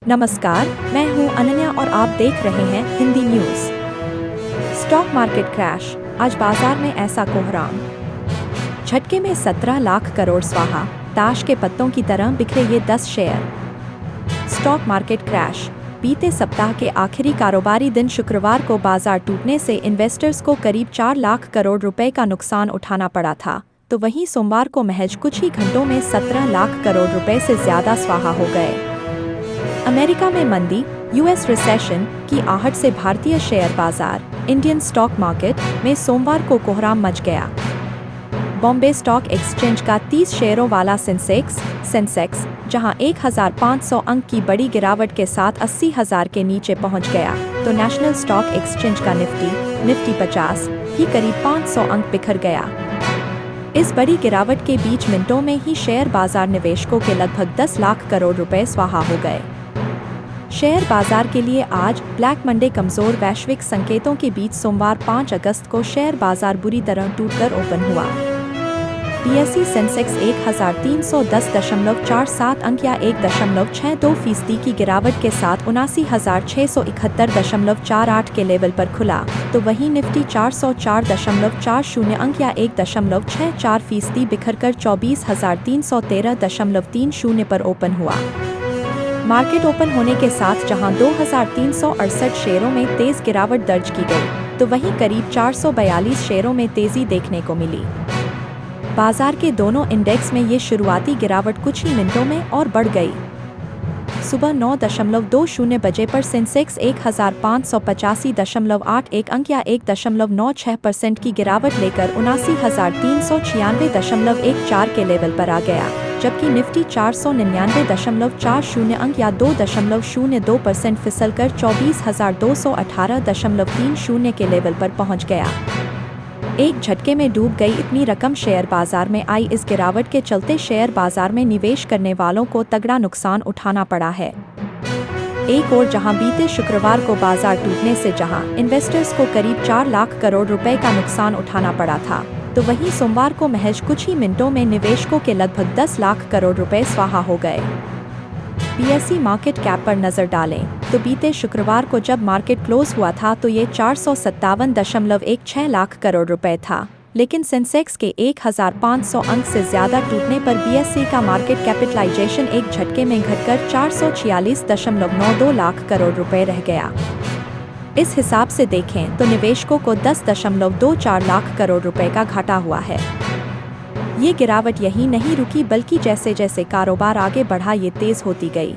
नमस्कार, मैं हूं अनन्या और आप देख रहे हैं Hindi news. Stock market crash, आज बाजार में ऐसा कोहराम। झटके में 17 लाख करोड़ स्वाहा, ताश के पत्तों की तरह बिखरे ये 10 शेयर। स्टॉक मार्केट क्रैश, बीते सप्ताह के आखिरी कारोबारी दिन शुक्रवार को बाजार टूटने से इन्वेस्टर्स को करीब 4 लाख करोड़ रुपए का नुकसान उठाना पड़ा था, तो वहीं सोमवार को महज कुछ ही घंटों में 17 लाख करोड़ रुपए से ज्यादा स्वाहा हो गए। अमेरिका में मंदी, यूएस रिसेशन की आहट से भारतीय शेयर बाजार, इंडियन स्टॉक मार्केट में सोमवार को कोहराम मच गया। बॉम्बे स्टॉक एक्सचेंज का 30 शेयरों वाला सेंसेक्स जहां 1500 अंक की बड़ी गिरावट के साथ 80,000 के नीचे पहुंच गया, तो नेशनल स्टॉक एक्सचेंज का निफ्टी 50 ही करीब 500 अंक बिखर गया। इस बड़ी गिरावट के बीच मिनटों में ही शेयर बाजार निवेशकों के लगभग 10 लाख करोड़ रुपए स्वाहा हो गए। शेयर बाजार के लिए आज ब्लैक मंडे कमजोर वैश्विक संकेतों के बीच सोमवार 5 अगस्त को शेयर बाजार बुरी तरह टूटकर ओपन हुआ। बीएसई सेंसेक्स 1310.47 अंक या 1.62% की गिरावट के साथ 79,671.48 के लेवल पर खुला, तो वहीं निफ्टी 404.40 अंक या 1.64% बिखरकर 24,313.30 पर ओपन हुआ। मार्केट ओपन होने के साथ जहां 2,368 शेयरों में तेज गिरावट दर्ज की गई, तो वहीं करीब 442 शेयरों में तेजी देखने को मिली। बाजार के दोनों इंडेक्स में ये शुरुआती गिरावट कुछ ही मिनटों में और बढ़ गई। सुबह 9:20 बजे पर सेंसेक्स 1585.81 अंक या 1.96% की गिरावट लेकर 79,396.14 के लेवल पर आ गया, जबकि निफ्टी 499.40 अंक या 2.02% फिसलकर 24,218.30 के लेवल पर पहुंच गया। एक झटके में डूब गई इतनी रकम शेयर बाजार में आई। इस गिरावट के चलते शेयर बाजार में निवेश करने वालों को तगड़ा नुकसान उठाना पड़ा है। एक और जहां बीते शुक्रवार को बाजार टूटने से जहां इन्वेस्टर्स को करीब 4 लाख करोड़ रुपए का नुकसान उठाना पड़ा था, तो वहीं सोमवार को महज कुछ ही मिनटों में निवेशकों के लगभग 10 लाख करोड़ रुपए स्वाहा हो गए। बीएसई मार्केट कैप पर नजर डालें तो बीते शुक्रवार को जब मार्केट क्लोज हुआ था तो ये 457.16 लाख करोड़ रुपए था, लेकिन सेंसेक्स के 1,500 अंक से ज्यादा टूटने पर बीएसई का मार्केट कैपिटलाइजेशन एक झटके में घटकर 446.92 लाख करोड़ रुपए रह गया। इस हिसाब से देखें तो निवेशकों को 10.24 लाख करोड़ रुपए का घाटा हुआ है। ये गिरावट यही नहीं रुकी, बल्कि जैसे जैसे कारोबार आगे बढ़ा ये तेज होती गई।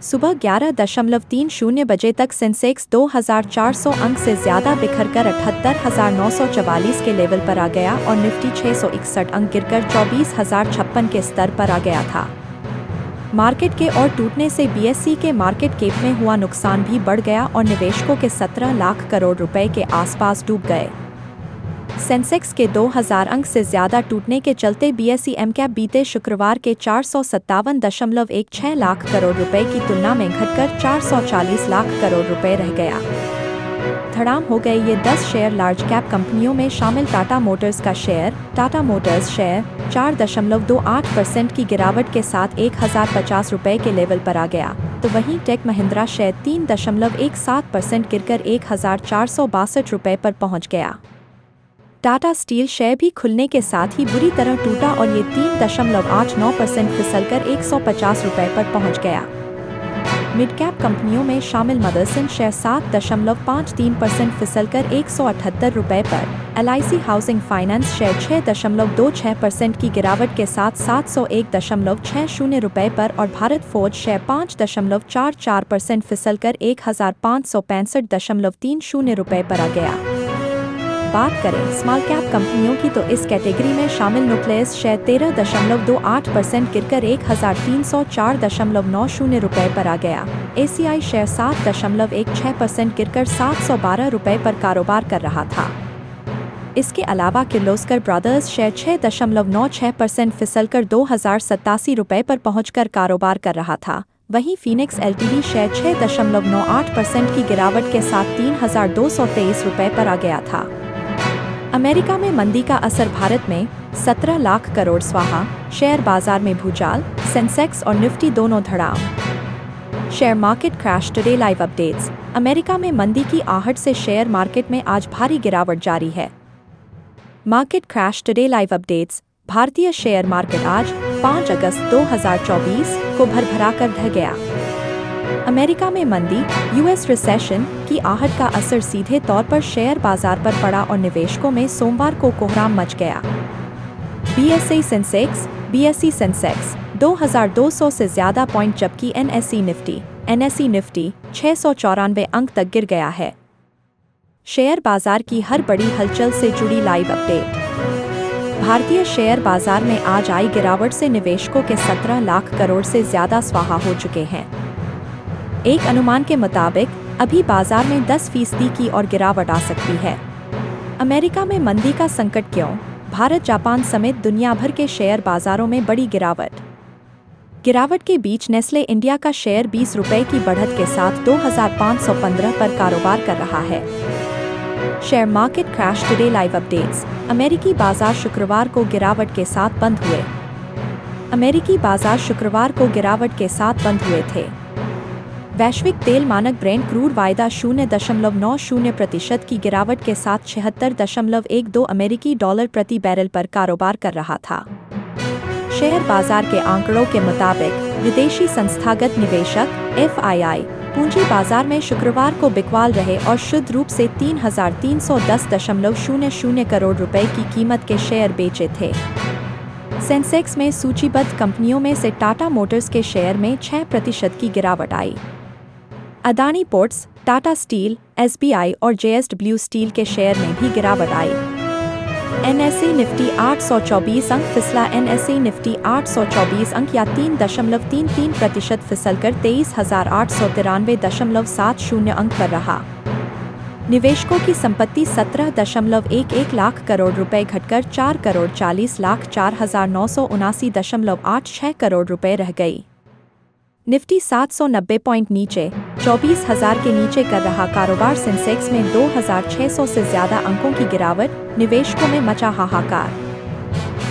सुबह 11:30 बजे तक सेंसेक्स 2,400 अंक से ज्यादा बिखरकर 78,944 के लेवल पर आ गया और निफ्टी 661 अंक गिरकर 24,056 के स्तर पर आ गया था। मार्केट के और टूटने से बीएसई के मार्केट कैप में हुआ नुकसान भी बढ़ गया और निवेशकों के 17 लाख करोड़ रुपए के आसपास डूब गए। सेंसेक्स के 2,000 अंक से ज्यादा टूटने के चलते बीएसई एमकैप बीते शुक्रवार के 457.16 लाख करोड़ रुपए की तुलना में घटकर 440 लाख करोड़ रुपए रह गया। धड़ाम हो गए ये 10 शेयर। लार्ज कैप कंपनियों में शामिल टाटा मोटर्स का शेयर, टाटा मोटर्स शेयर 4.28% की गिरावट के साथ 1,050 रुपए के लेवल पर आ गया, तो वहीं टेक महिंद्रा शेयर 3.17% गिरकर 1,462 रुपए पर पहुंच गया। टाटा स्टील शेयर भी खुलने के साथ ही बुरी तरह टूटा और ये 3.89% फिसलकर 150 रुपए पर पहुंच गया। मिड कैप कंपनियों में शामिल मदरसन शेयर 7.53% फिसलकर 178 रुपए पर, एलआईसी हाउसिंग फाइनेंस शेयर 6.26% की गिरावट के साथ 701.60 रुपए पर और भारत फोर्ज शेयर 5.44% फिसलकर 1,565.30 रुपए पर आ गया। बात करें स्मॉल कैप कंपनियों की तो इस कैटेगरी में शामिल न्यूक्लियस शेयर 13.28% गिरकर 1,304.90 रुपए पर आ गया। एसीआई शेयर 7.16% गिरकर 712 रुपए पर कारोबार कर रहा था। इसके अलावा किर्लोस्कर ब्रदर्स शेयर 6.96% फिसलकर 2,087 रुपए पर पहुंचकर कारोबार कर रहा था। वहीं फीनिक्स एलटीडी शेयर 6.98% की गिरावट के साथ 3,223 रुपए पर आ गया था। अमेरिका में मंदी का असर भारत में 17 लाख करोड़ स्वाहा, शेयर बाजार में भूचाल, सेंसेक्स और निफ्टी दोनों धड़ाम। Share market crash today live updates. America में मंदी की आहट से शेयर मार्केट में आज भारी गिरावट जारी है। Market crash today live updates. भारतीय शेयर मार्केट आज 5 अगस्त 2024 को भरभराकर ढह गया। अमेरिका में मंदी, यूएस रिसेशन की आहट का असर सीधे तौर पर शेयर बाजार पर पड़ा और निवेशकों में सोमवार को कोहराम मच गया। बीएसई सेंसेक्स 2200 से ज्यादा पॉइंट जबकि एनएसई निफ्टी 694 अंक तक गिर गया है। शेयर बाजार की हर बड़ी हलचल से जुड़ी लाइव अपडेट। भारतीय शेयर बाजार में आज आई गिरावट से निवेशकों के 17 लाख करोड़ से ज्यादा स्वाहा हो चुके हैं। एक अनुमान के मुताबिक अभी बाजार में 10% की और गिरावट आ सकती है। अमेरिका में मंदी का संकट क्यों? भारत, जापान समेत दुनिया भर के शेयर बाजारों में बड़ी गिरावट के बीच नेस्ले इंडिया का शेयर 20 रुपये की बढ़त के साथ 2515 पर कारोबार कर रहा है। Share market crash today live updates. अमेरिकी बाजार शुक्रवार को गिरावट के साथ बंद हुए। अमेरिकी बाजार शुक्रवार को गिरावट के साथ बंद हुए थे। वैश्विक तेल मानक ब्रेंट क्रूड वायदा 0.90% की गिरावट के साथ 76.12 अमेरिकी डॉलर प्रति बैरल पर कारोबार कर रहा था। शेयर बाजार के आंकड़ों के मुताबिक विदेशी संस्थागत निवेशक FII पूंजी बाजार में शुक्रवार को बिकवाल रहे और शुद्ध रूप से 3,310.00 करोड़ रुपए की कीमत के शेयर बेचे थे। सेंसेक्स में सूचीबद्ध कंपनियों में से टाटा मोटर्स के शेयर में 6% की गिरावट आई। Adani Ports, Tata steel, SBI और JSW स्टील के शेयर में भी गिरावट आई। NSE निफ्टी 824 अंक फिसला। NSE निफ्टी 824 अंक या 3.33% फिसलकर 23,893.70 अंक पर रहा। निवेशकों की संपत्ति 17.11 लाख करोड़ रुपए घटकर 4,40,04,979.86 करोड़ रुपए रह गई। निफ्टी 790 पॉइंट नीचे 24,000 के नीचे कर रहा कारोबार। सेंसेक्स में 2,600 से ज्यादा अंकों की गिरावट, निवेशकों में मचा हाहाकार।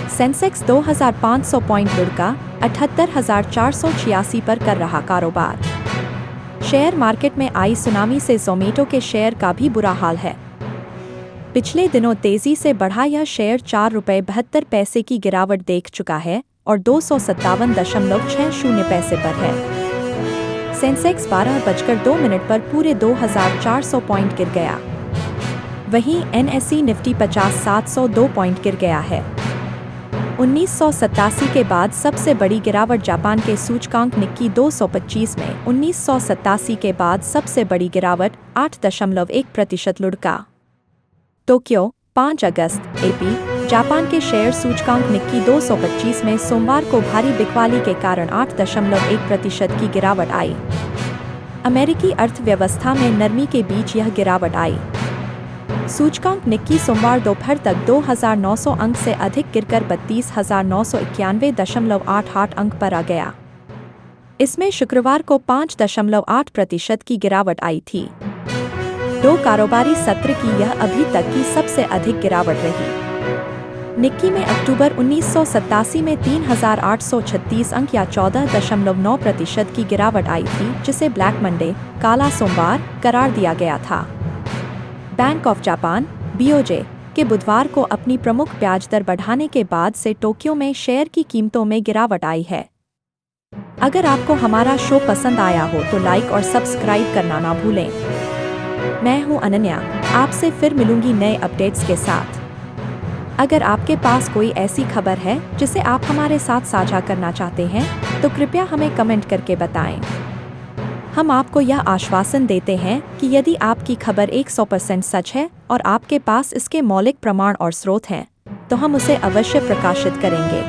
सेंसेक्स 2,500 पॉइंट लुढ़का 78,486 पर कर रहा कारोबार। शेयर मार्केट में आई सुनामी से जोमेटो के शेयर का भी बुरा हाल है। पिछले दिनों तेजी से बढ़ा यह शेयर 4 रुपये 72 पैसे की गिरावट देख चुका है और 257.60 पैसे पर है। सेंसेक्स 12:02 पर पूरे 2,400 पॉइंट गिर गया। वहीं NSE निफ्टी 50,702 पॉइंट गिर गया है। 1987 के बाद सबसे बड़ी गिरावट जापान के सूचकांक निक्की 225 में 1987 के बाद सबसे बड़ी गिरावट 8.1% लुढ़का। टोक्यो 5 अगस्त AP। जापान के शेयर सूचकांक निक्की 225 में सोमवार को भारी बिकवाली के कारण 8.1% की गिरावट आई। अमेरिकी अर्थव्यवस्था में नरमी के बीच यह गिरावट आई। सूचकांक निक्की सोमवार दोपहर तक 2,900 अंक से अधिक गिरकर 32,991.88 अंक पर आ गया। इसमें शुक्रवार को 5.8% की गिरावट आई थी। 2 कारोबारी सत्र की यह अभी तक की सबसे अधिक गिरावट रही। निक्की में अक्टूबर 1987 में 3,836 अंक या 14.9% की गिरावट आई थी, जिसे ब्लैक मंडे, काला सोमवार करार दिया गया था। बैंक ऑफ जापान BOJ के बुधवार को अपनी प्रमुख ब्याज दर बढ़ाने के बाद से टोक्यो में शेयर की कीमतों में गिरावट आई है। अगर आपको हमारा शो पसंद आया हो तो लाइक और सब्सक्राइब करना ना भूलें। मैं हूं अनन्या, आपसे फिर मिलूंगी नए अपडेट्स के साथ। अगर आपके पास कोई ऐसी खबर है जिसे आप हमारे साथ साझा करना चाहते हैं तो कृपया हमें कमेंट करके बताएं। हम आपको यह आश्वासन देते हैं कि यदि आपकी खबर 100% सच है और आपके पास इसके मौलिक प्रमाण और स्रोत हैं तो हम उसे अवश्य प्रकाशित करेंगे।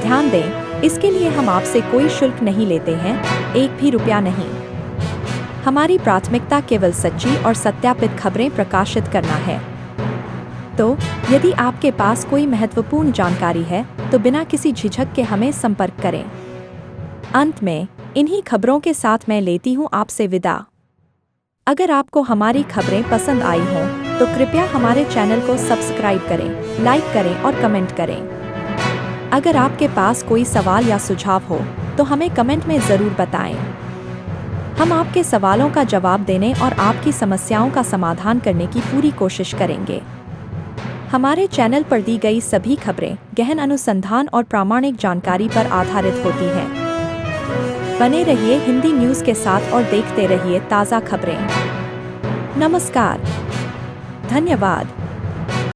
ध्यान दें, इसके लिए हम आपसे कोई शुल्क नहीं लेते हैं, 1 भी रुपया नहीं। हमारी प्राथमिकता केवल सच्ची और सत्यापित खबरें प्रकाशित करना है। तो यदि आपके पास कोई महत्वपूर्ण जानकारी है तो बिना किसी झिझक के हमें संपर्क करें। अंत में इन्हीं खबरों के साथ मैं लेती हूं आपसे विदा। अगर आपको हमारी खबरें पसंद आई हों तो कृपया हमारे चैनल को सब्सक्राइब करें, लाइक करें और कमेंट करें। अगर आपके पास कोई सवाल या सुझाव हो तो हमें कमेंट में ज़रूर बताएं। हम आपके सवालों का जवाब देने और आपकी समस्याओं का समाधान करने की पूरी कोशिश करेंगे। हमारे चैनल पर दी गई सभी खबरें गहन अनुसंधान और प्रामाणिक जानकारी पर आधारित होती हैं। बने रहिए हिंदी न्यूज़ के साथ और देखते रहिए ताज़ा खबरें। नमस्कार। धन्यवाद।